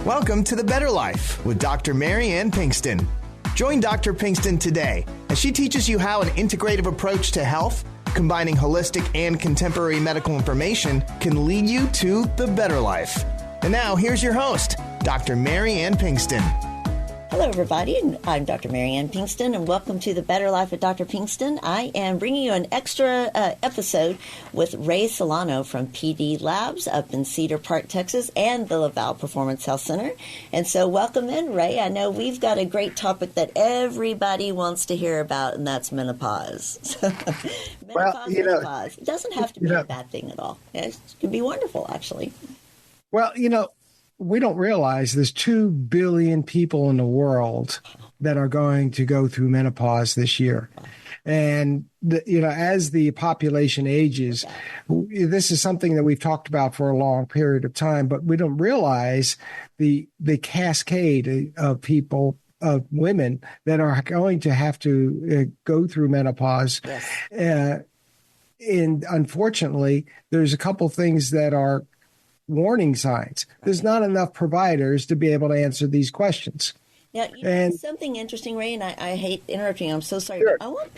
Welcome to The Better Life with Dr. Mary Ann Pinkston. Join Dr. Pinkston today as she teaches you how an integrative approach to health, combining holistic and contemporary medical information, can lead you to the better life. And now, here's your host, Dr. Mary Ann Pinkston. Hello, everybody. I'm Dr. Mary Ann Pinkston, and welcome to The Better Life with Dr. Pinkston. I am bringing you an extra episode with Ray Solano from PD Labs up in Cedar Park, Texas, and the Laval Performance Health Center. And so welcome in, Ray. I know we've got a great topic that everybody wants to hear about, and that's menopause. Menopause. It doesn't have to be a bad thing at all. It can be wonderful, actually. Well, we don't realize there's 2 billion people in the world that are going to go through menopause this year. And, as the population ages, this is something that we've talked about for a long period of time, but we don't realize the cascade of people, of women that are going to have to go through menopause. Yes. And unfortunately, there's a couple things that are warning signs. There's not enough providers to be able to answer these questions. Now, something interesting, Ray, and I hate interrupting. I'm so sorry. Sure. But I want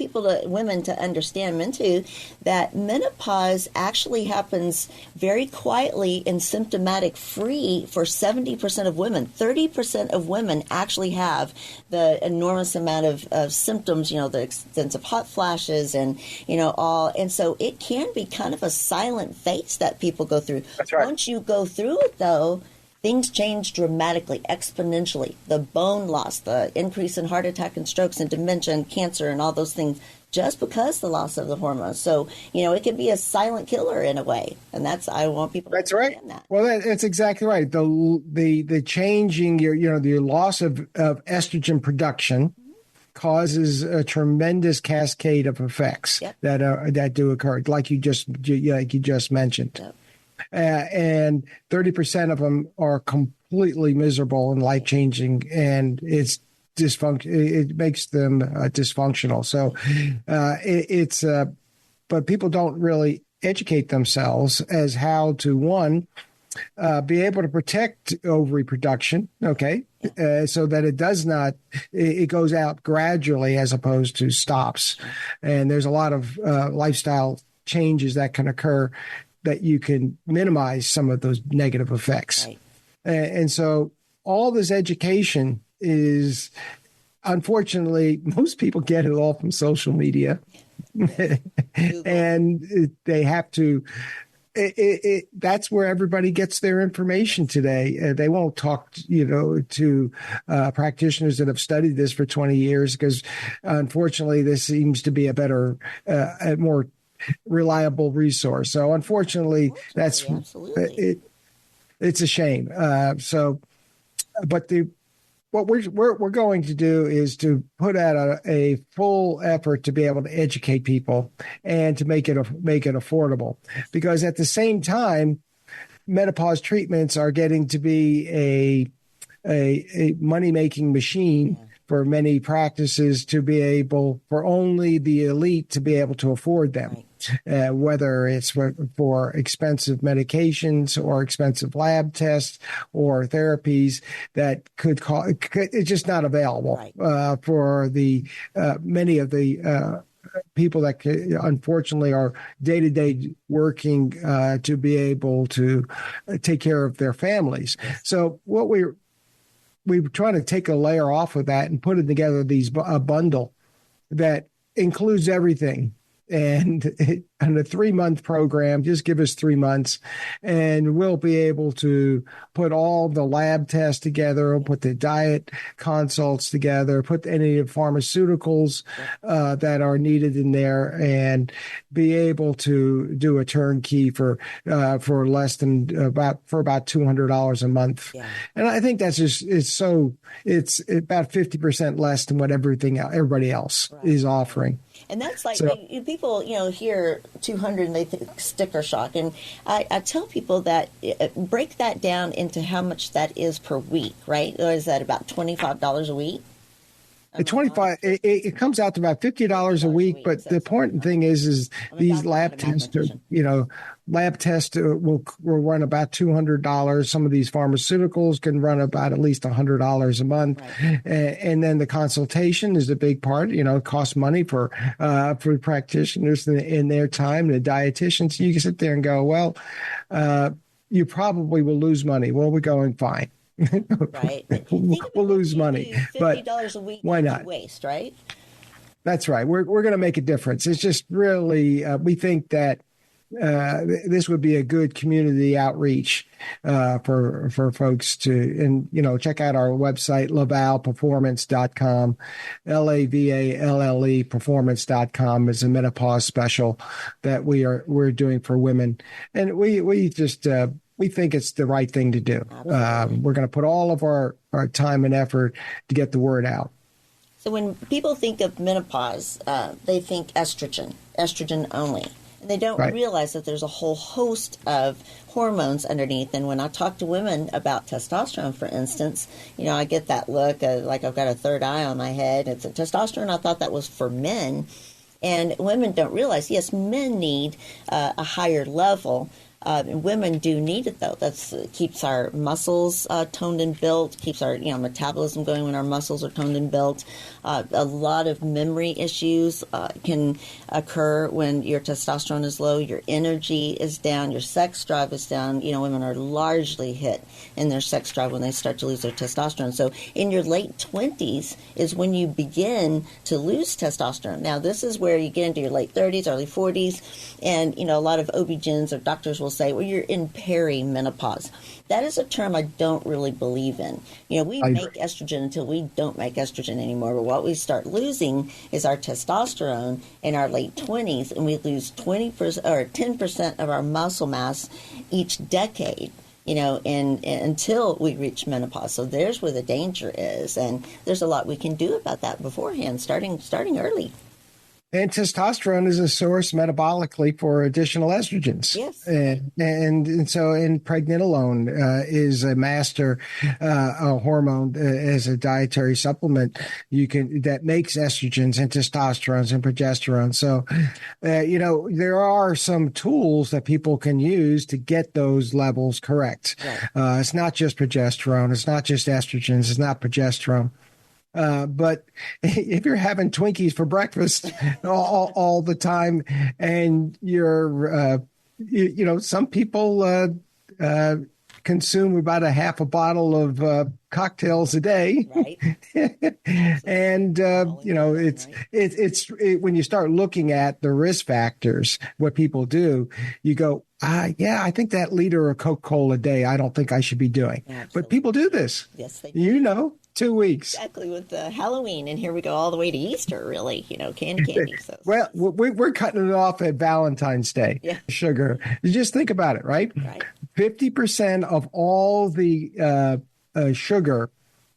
women to understand, men too, that menopause actually happens very quietly and symptomatic free for 70% of women. 30% of women actually have the enormous amount of symptoms, the extensive hot flashes and, all. And so it can be kind of a silent phase that people go through. That's right. Once you go through it, though, things change dramatically, exponentially. The bone loss, the increase in heart attack and strokes and dementia and cancer and all those things, just because of the loss of the hormones. So, it can be a silent killer in a way. And I want people to understand that. Well, that's exactly right. The changing, the loss of estrogen production causes a tremendous cascade of effects that do occur, like you just mentioned. Yep. And 30% of them are completely miserable and life-changing, and it's it makes them dysfunctional. So but people don't really educate themselves as how to, one, be able to protect ovary production, so that it does not, it goes out gradually as opposed to stops. And there's a lot of lifestyle changes that can occur that you can minimize some of those negative effects. Right. And so all this education is, unfortunately, most people get it all from social media. And they have to, that's where everybody gets their information today. They won't talk, to practitioners that have studied this for 20 years because, unfortunately, this seems to be a better, more reliable resource. So unfortunately, that's it. It's a shame. But what we're going to do is to put out a full effort to be able to educate people and to make it affordable, because at the same time, menopause treatments are getting to be a money-making machine for many practices, to be able, for only the elite to be able to afford them. Right. Whether it's for expensive medications or expensive lab tests or therapies that could cause, it's just not available for the many of the people that unfortunately are day-to-day working to be able to take care of their families. So what we're trying to take a layer off of that and put it together, a bundle that includes everything. And on a 3-month program, just give us 3 months, and we'll be able to put all the lab tests together, we'll put the diet consults together, put any of the pharmaceuticals that are needed in there, and be able to do a turnkey for less than about $200 a month. Yeah. And I think that's just it's about 50% less than what everybody else is offering. And that's like, people, hear 200 and they think sticker shock. And I tell people that break that down into how much that is per week, right? Or is that about $25 a week? At 25, it comes out to about $50 a week. But the important thing is these lab tests, lab tests will run about $200. Some of these pharmaceuticals can run about at least $100 a month. Right. And then the consultation is a big part. It costs money for practitioners in their time, the dietitians. You can sit there and go, well, you probably will lose money. Well, we're going fine. Right. We'll lose money. $50 a week. Why not? Waste, right? That's right. We're going to make a difference. It's just really, we think that this would be a good community outreach for folks to, and, check out our website, lavalperformance.com, LAVALLE performance.com is a menopause special that we're doing for women. And we just, we think it's the right thing to do. We're going to put all of our time and effort to get the word out. So when people think of menopause, they think estrogen only. And they don't realize that there's a whole host of hormones underneath. And when I talk to women about testosterone, for instance, I get that look like I've got a third eye on my head. It's a testosterone. I thought that was for men. And women don't realize, yes, men need a higher level. Women do need it, though. That keeps our muscles toned and built, keeps our metabolism going when our muscles are toned and built. A lot of memory issues can occur when your testosterone is low, your energy is down, your sex drive is down. Women are largely hit in their sex drive when they start to lose their testosterone. So in your late 20s is when you begin to lose testosterone. Now, this is where you get into your late 30s, early 40s, and, a lot of OB-GYNs or doctors will say, well, you're in perimenopause. That is a term I don't really believe in. We make estrogen until we don't make estrogen anymore. But what we start losing is our testosterone in our late 20s, and we lose 20% or 10% of our muscle mass each decade. And until we reach menopause. So there's where the danger is, and there's a lot we can do about that beforehand, starting early. And testosterone is a source metabolically for additional estrogens. Yes. And so pregnenolone is a master hormone as a dietary supplement that makes estrogens and testosterone and progesterone. So, there are some tools that people can use to get those levels correct. Right. It's not just progesterone. It's not just estrogens. It's not progesterone. But if you're having Twinkies for breakfast all the time, and you're, some people consume about a half a bottle of cocktails a day, right? And it's when you start looking at the risk factors, what people do, you go, I think that liter of Coca-Cola a day, I don't think I should be doing. Absolutely. But people do this. Yes, they do. 2 weeks. Exactly, with Halloween, and here we go all the way to Easter, really, candy. So. Well, we're cutting it off at Valentine's Day, sugar. You just think about it, right? 50% of all the sugar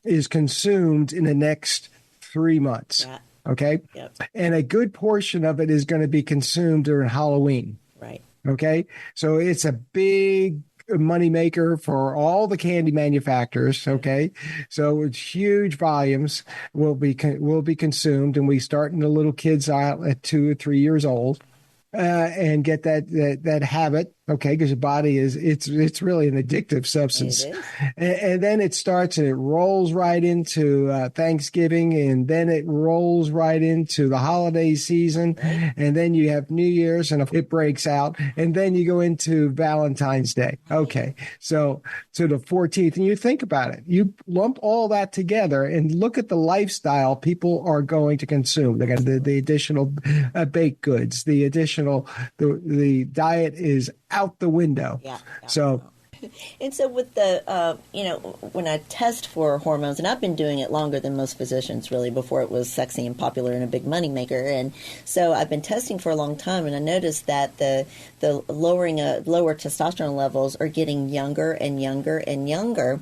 is consumed in the next 3 months, okay? Yep. And a good portion of it is going to be consumed during Halloween. Right. Okay? So it's a big moneymaker for all the candy manufacturers. Okay, so it's huge volumes will be consumed, and we start in the little kids out at 2 or 3 years old, and get that habit. Okay, because your body it's really an addictive substance, and then it starts and it rolls right into Thanksgiving, and then it rolls right into the holiday season, and then you have New Year's, and it breaks out, and then you go into Valentine's Day. Okay, so to the 14th, and you think about it, you lump all that together and look at the lifestyle people are going to consume. They got the additional baked goods, the additional the diet is out the window. So And so with the, when I test for hormones, and I've been doing it longer than most physicians, really, before it was sexy and popular and a big moneymaker. And so I've been testing for a long time, and I noticed that the lower testosterone levels are getting younger and younger and younger.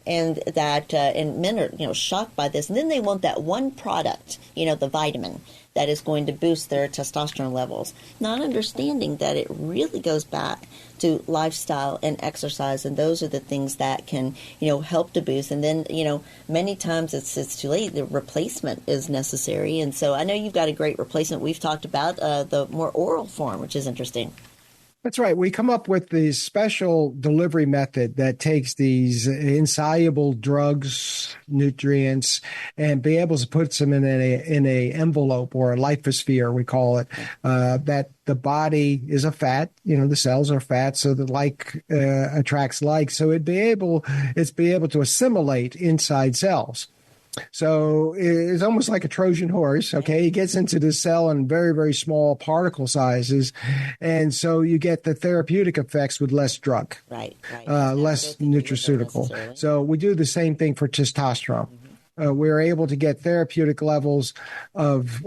and that and men are shocked by this, and then they want that one product, the vitamin that is going to boost their testosterone levels, not understanding that it really goes back to lifestyle and exercise, and those are the things that can help to boost. And then many times it's too late. The replacement is necessary, and so I know you've got a great replacement. We've talked about the more oral form, which is interesting. That's right. We come up with the special delivery method that takes these insoluble drugs, nutrients, and be able to put them in a envelope or a lithosphere, we call it, that the body is a fat, the cells are fat, so the like attracts like. So it's be able to assimilate inside cells. So it's almost like a Trojan horse, okay? It gets into the cell in very, very small particle sizes, and so you get the therapeutic effects with less drug, right. Less nutraceutical. So we do the same thing for testosterone. We're able to get therapeutic levels of,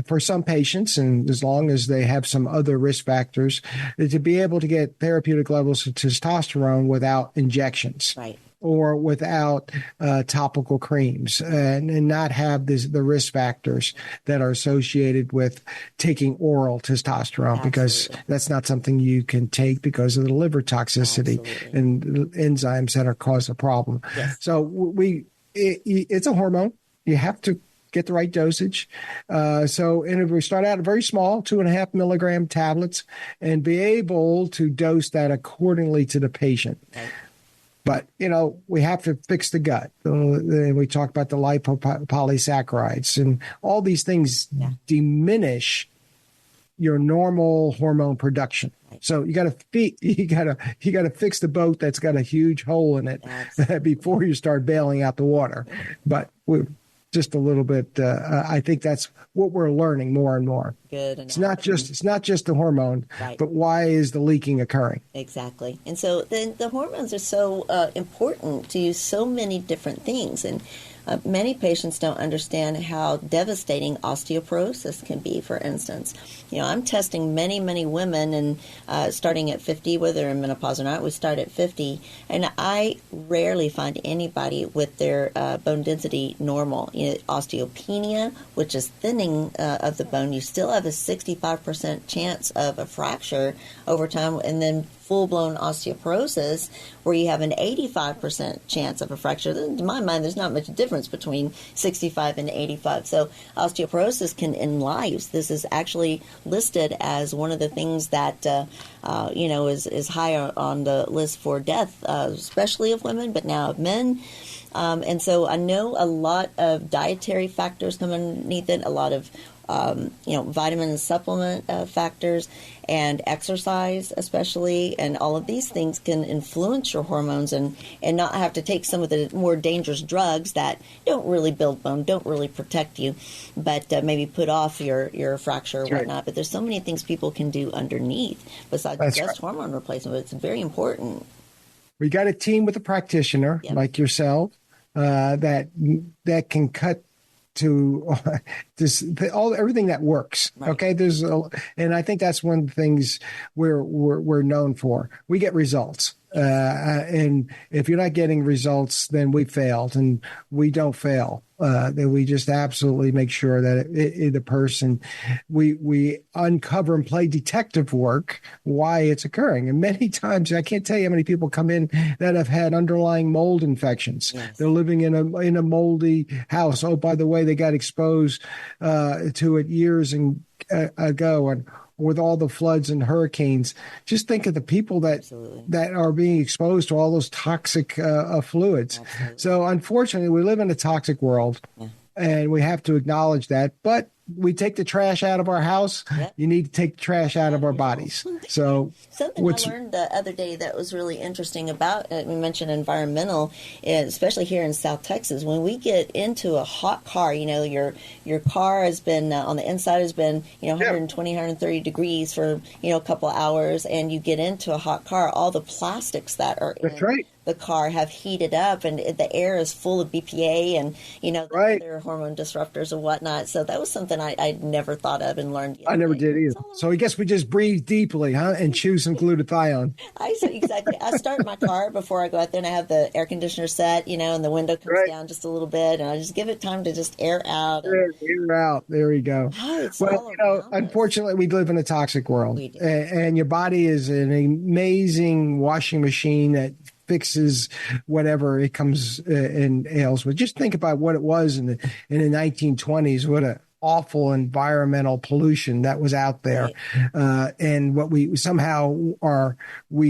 for some patients, and as long as they have some other risk factors, to be able to get therapeutic levels of testosterone without injections. Right. Or without topical creams, and not have the risk factors that are associated with taking oral testosterone. Absolutely. Because that's not something you can take because of the liver toxicity. Absolutely. And enzymes that are cause a problem. Yes. So it's a hormone. You have to get the right dosage. And if we start out very small, 2.5 milligram tablets, and be able to dose that accordingly to the patient. Right. But, we have to fix the gut. We talk about the lipopolysaccharides, and all these things diminish your normal hormone production. Right. So you got to fix the boat that's got a huge hole in it before you start bailing out the water. But just a little bit. I think that's what we're learning more and more. Good. It's not just the hormone, right. But why is the leaking occurring? Exactly. And so then the hormones are so important to so many different things. And many patients don't understand how devastating osteoporosis can be, for instance. I'm testing many, many women, and starting at 50, whether they're in menopause or not, we start at 50, and I rarely find anybody with their bone density normal. Osteopenia, which is thinning of the bone, you still have a 65% chance of a fracture over time, and then full-blown osteoporosis, where you have an 85% chance of a fracture. In my mind, there's not much difference between 65 and 85. So osteoporosis can end lives. This is actually listed as one of the things that, is higher on the list for death, especially of women, but now of men. And so I know a lot of dietary factors come underneath it, a lot of vitamin and supplement factors, and exercise especially, and all of these things can influence your hormones, and not have to take some of the more dangerous drugs that don't really build bone, don't really protect you, but maybe put off your fracture or whatnot. Right. But there's so many things people can do underneath besides just hormone replacement. But it's very important. We got a team with a practitioner like yourself that can cut to everything that works. Right. Okay, and I think that's one of the things we're known for. We get results, and if you're not getting results, then we failed, and we don't fail. Then we just absolutely make sure that the person, we uncover and play detective work why it's occurring. And many times, I can't tell you how many people come in that have had underlying mold infections. Yes. They're living in a moldy house. Oh, by the way, they got exposed to it years ago, and with all the floods and hurricanes. Just think of the people that are being exposed to all those toxic fluids. Absolutely. So unfortunately, we live in a toxic world, and we have to acknowledge that. But we take the trash out of our house. Yep. You need to take the trash out of our bodies. So something I learned the other day that was really interesting about we mentioned environmental, especially here in South Texas. When we get into a hot car, your car has been on the inside has been 120, 130 degrees for a couple of hours, and you get into a hot car, all the plastics that are in the car have heated up, and the air is full of BPA and, the other hormone disruptors and whatnot. So that was something I'd never thought of and learned. I never did either. So I guess we just breathe deeply, huh? And chew some glutathione. Exactly. I start my car before I go out there, and I have the air conditioner set, and the window comes down just a little bit, and I just give it time to just air out. Air out. There you go. Well, unfortunately, we live in a toxic world. We do. And your body is an amazing washing machine that fixes whatever it comes and ails with. Just think about what it was in the 1920s. What a awful environmental pollution that was out there, and what we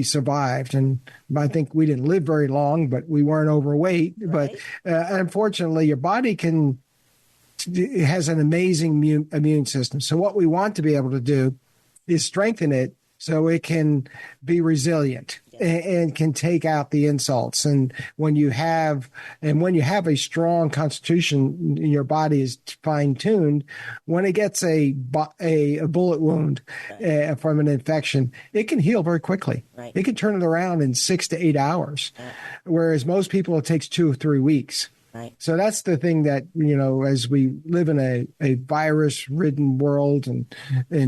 survived. And I think we didn't live very long, but we weren't overweight. Right. But unfortunately, your body has an amazing immune system. So what we want to be able to do is strengthen it so it can be resilient and can take out the insults. And when you have a strong constitution, your body is fine-tuned. When it gets a bullet wound from an infection, it can heal very quickly. Right. It can turn it around in 6 to 8 hours, whereas most people, it takes 2 or 3 weeks. Right. So that's the thing that, as we live in a virus-ridden world and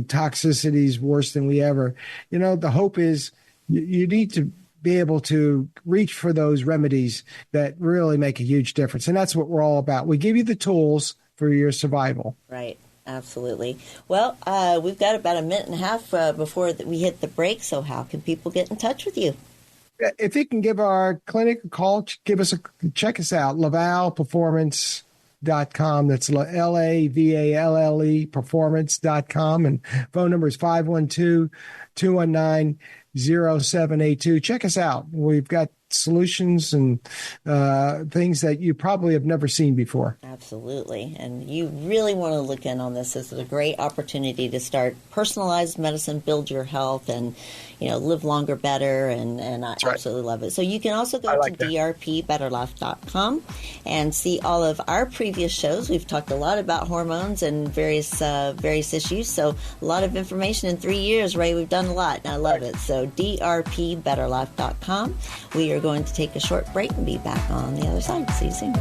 toxicity is worse than we ever, the hope is you need to be able to reach for those remedies that really make a huge difference. And that's what we're all about. We give you the tools for your survival. Right. Absolutely. Well, we've got about a minute and a half before we hit the break. So how can people get in touch with you? If you can give our clinic a call, check us out, LavallePerformance.com. That's LAVALLE performance.com. And phone number is 512-219-0782. Check us out. We've got solutions and things that you probably have never seen before. Absolutely. And you really want to look in on this. This is a great opportunity to start personalized medicine, build your health, and live longer, better, and I absolutely love it. So you can also go to drpbetterlife.com and see all of our previous shows. We've talked a lot about hormones and various issues. So a lot of information in 3 years, Ray. We've done a lot, and I love it. So drpbetterlife.com. We are going to take a short break and be back on the other side. See you soon.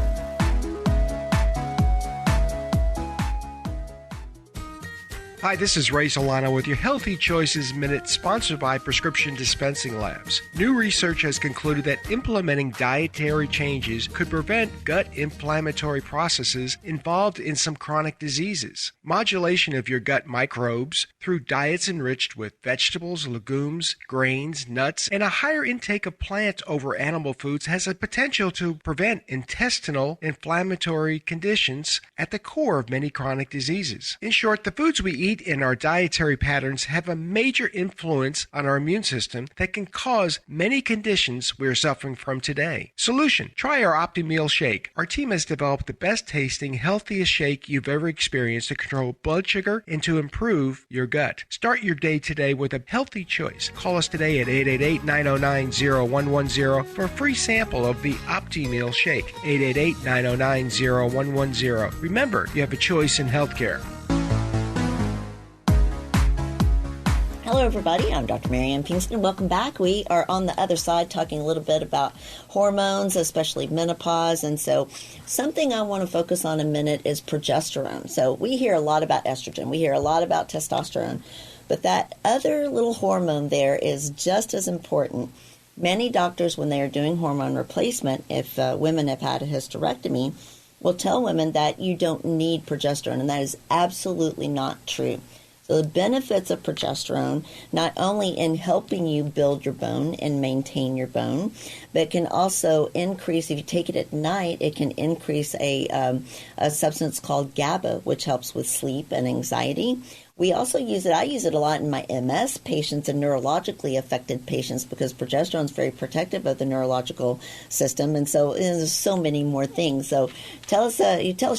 Hi, this is Ray Solano with your Healthy Choices Minute, sponsored by Prescription Dispensing Labs. New research has concluded that implementing dietary changes could prevent gut inflammatory processes involved in some chronic diseases. Modulation of your gut microbes through diets enriched with vegetables, legumes, grains, nuts, and a higher intake of plant over animal foods has a potential to prevent intestinal inflammatory conditions at the core of many chronic diseases. In short, the foods we eat and our dietary patterns have a major influence on our immune system that can cause many conditions we are suffering from today. Solution: try our OptiMeal shake. Our team has developed the best tasting, healthiest shake you've ever experienced to control blood sugar and to improve your gut. Start your day today with a healthy choice. Call us today at 888-909-0110 for a free sample of the OptiMeal shake. 888-909-0110. Remember, you have a choice in healthcare. Hello, everybody. I'm Dr. Marianne Pinkston. Welcome back. We are on the other side talking a little bit about hormones, especially menopause. And so something I want to focus on a minute is progesterone. So we hear a lot about estrogen. We hear a lot about testosterone. But that other little hormone there is just as important. Many doctors, when they are doing hormone replacement, if women have had a hysterectomy, will tell women that you don't need progesterone. And that is absolutely not true. So the benefits of progesterone, not only in helping you build your bone and maintain your bone, but can also increase, if you take it at night, it can increase a substance called GABA, which helps with sleep and anxiety. We also use it, I use it a lot in my MS patients and neurologically affected patients because progesterone is very protective of the neurological system. And so there's so many more things. So tell us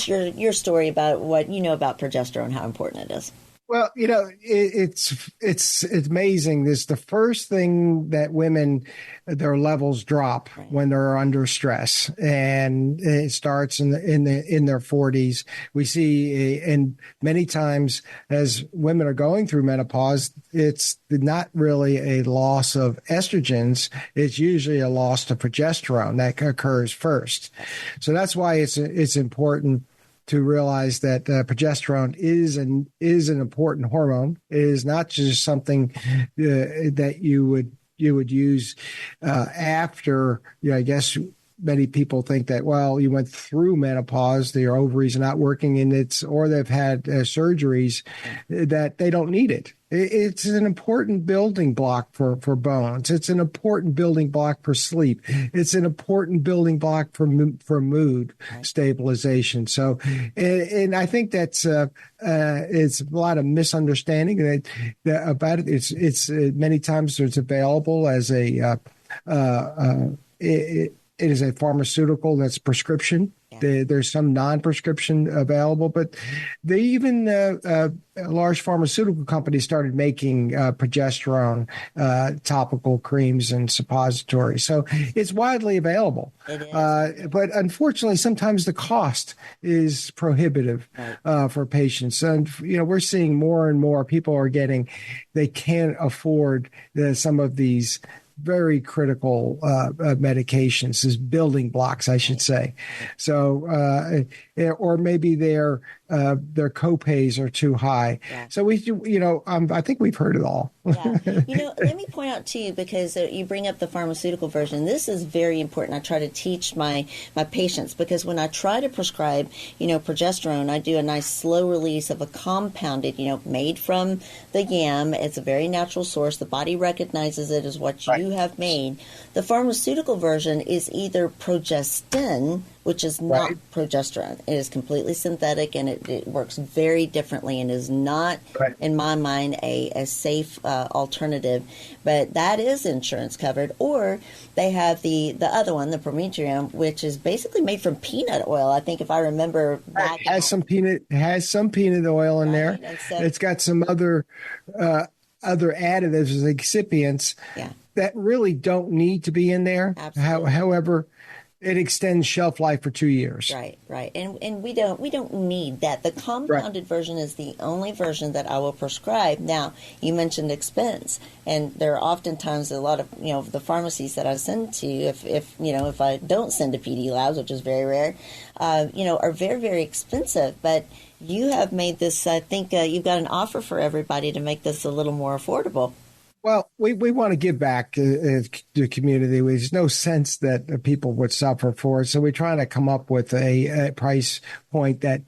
your story about what you know about progesterone, how important it is. Well, it's amazing. This the first thing that women, their levels drop when they're under stress, and it starts in their 40s. We see, and many times as women are going through menopause, it's not really a loss of estrogens. It's usually a loss of progesterone that occurs first. So that's why it's important to realize that progesterone is an important hormone. It is not just something that you would use after. I guess many people think that, well, you went through menopause, your ovaries are not working, or they've had surgeries, that they don't need it. It's an important building block for bones. It's an important building block for sleep. It's an important building block for mood stabilization. So, and I think that's it's a lot of misunderstanding about it. It's many times it's available as it is a pharmaceutical that's prescription. There's some non-prescription available, but large pharmaceutical companies started making progesterone topical creams and suppositories. So it's widely available. It is. But unfortunately, sometimes the cost is prohibitive for patients. And, we're seeing more and more people they can't afford some of these very critical medications, as building blocks, I should say. So, or maybe their copays are too high. Yeah. So I think we've heard it all. Yeah. Let me point out to you, because you bring up the pharmaceutical version. This is very important. I try to teach my patients, because when I try to prescribe, progesterone, I do a nice slow release of a compounded, made from the yam. It's a very natural source. The body recognizes it as what you have made. The pharmaceutical version is either progestin, which is not progesterone. It is completely synthetic, and it works very differently, and is not, in my mind, a safe alternative. But that is insurance covered. Or they have the other one, the prometrium, which is basically made from peanut oil. I think, if I remember back, it has some peanut oil in there. So, it's got some other additives as excipients that really don't need to be in there. Absolutely. However, it extends shelf life for 2 years. Right. And we don't need that. The compounded version is the only version that I will prescribe. Now, you mentioned expense, and there are oftentimes a lot of the pharmacies that I send to, if I don't send to PD Labs, which is very rare, are very, very expensive. But you have made this, I think you've got an offer for everybody to make this a little more affordable. Well, we want to give back to the community. There's no sense that people would suffer for it. So we're trying to come up with a price point that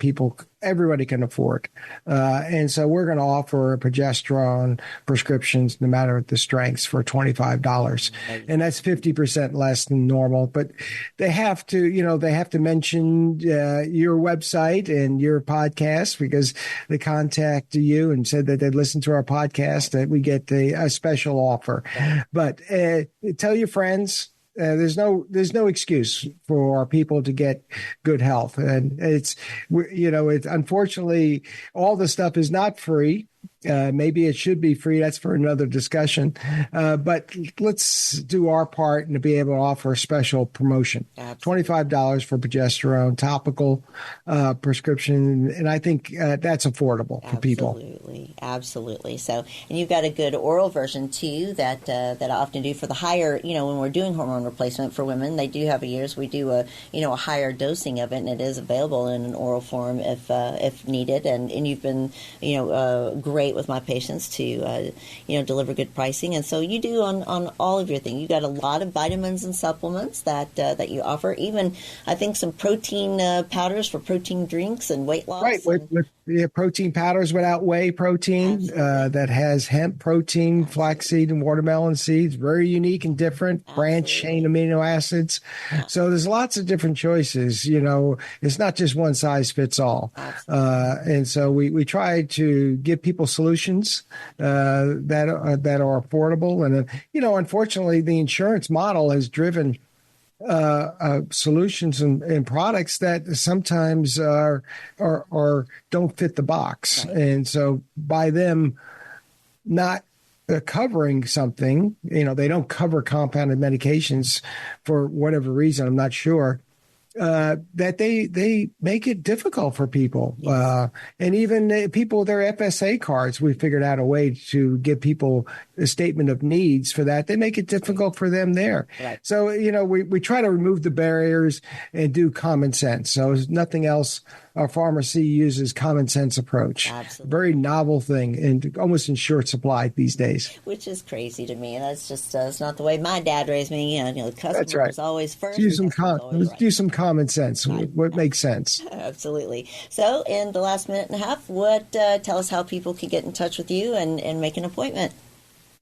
everybody can afford. And so we're going to offer progesterone prescriptions, no matter the strengths, for $25. And that's 50% less than normal. But they have to mention your website and your podcast, because they contact you and said that they'd listen to our podcast, that we get a special offer. But tell your friends. There's no excuse for people to get good health, and it's unfortunately, all the stuff is not free. Maybe it should be free. That's for another discussion. But let's do our part and to be able to offer a special promotion. Absolutely. $25 for progesterone, topical prescription. And I think that's affordable for people. Absolutely. So, and you've got a good oral version too that I often do for the higher, when we're doing hormone replacement for women. They do have years we do a higher dosing of it, and it is available in an oral form if needed. And you've been, great with my patients to deliver good pricing, and so you do on all of your things. You got a lot of vitamins and supplements that you offer. Even I think some protein powders for protein drinks and weight loss. Right, with protein powders without whey protein that has hemp protein, flaxseed and watermelon seeds. Very unique and different. Branch chain amino acids. So there's lots of different choices. It's not just one size fits all. And so we try to give people solutions that are affordable. And unfortunately, the insurance model has driven solutions and products that sometimes are don't fit the box. Right. And so by them not covering something, they don't cover compounded medications for whatever reason, I'm not sure, that they make it difficult for people. And even people with their FSA cards, we figured out a way to give people a statement of needs for that. They make it difficult for them there. Right. So, we try to remove the barriers and do common sense. So if nothing else, our pharmacy uses common sense approach. Absolutely. Very novel thing and almost in short supply these days. Which is crazy to me. That's just it's not the way my dad raised me. The customer was always first. Do some common sense. Right. What makes sense. Absolutely. So in the last minute and a half, tell us how people can get in touch with you and make an appointment.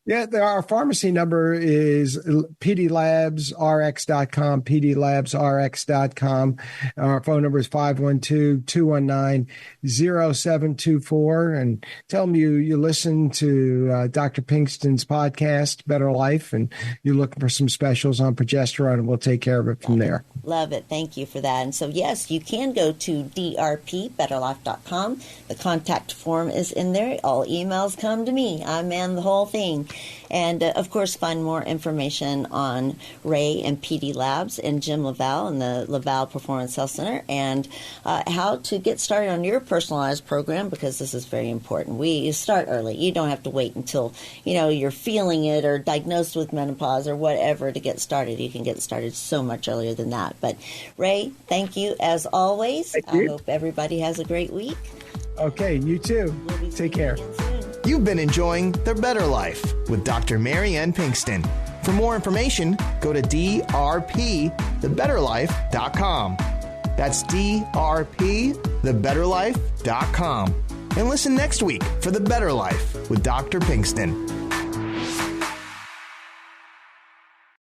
Yeah, our pharmacy number is pdlabsrx.com, pdlabsrx.com. Our phone number is 512-219-0724. And tell them you listen to Dr. Pinkston's podcast, Better Life, and you're looking for some specials on progesterone, and we'll take care of it from there. Love it. Thank you for that. And so, yes, you can go to drpbetterlife.com. The contact form is in there. All emails come to me. I man the whole thing. And, of course, find more information on Ray and PD Labs and Jim Laval and the Laval Performance Health Center and how to get started on your personalized program, because this is very important. You start early. You don't have to wait until, you're feeling it or diagnosed with menopause or whatever to get started. You can get started so much earlier than that. But, Ray, thank you as always. I hope everybody has a great week. Okay, you too. Take care. You've been enjoying The Better Life with Dr. Mary Ann Pinkston. For more information, go to drpthebetterlife.com. That's drpthebetterlife.com. And listen next week for The Better Life with Dr. Pinkston.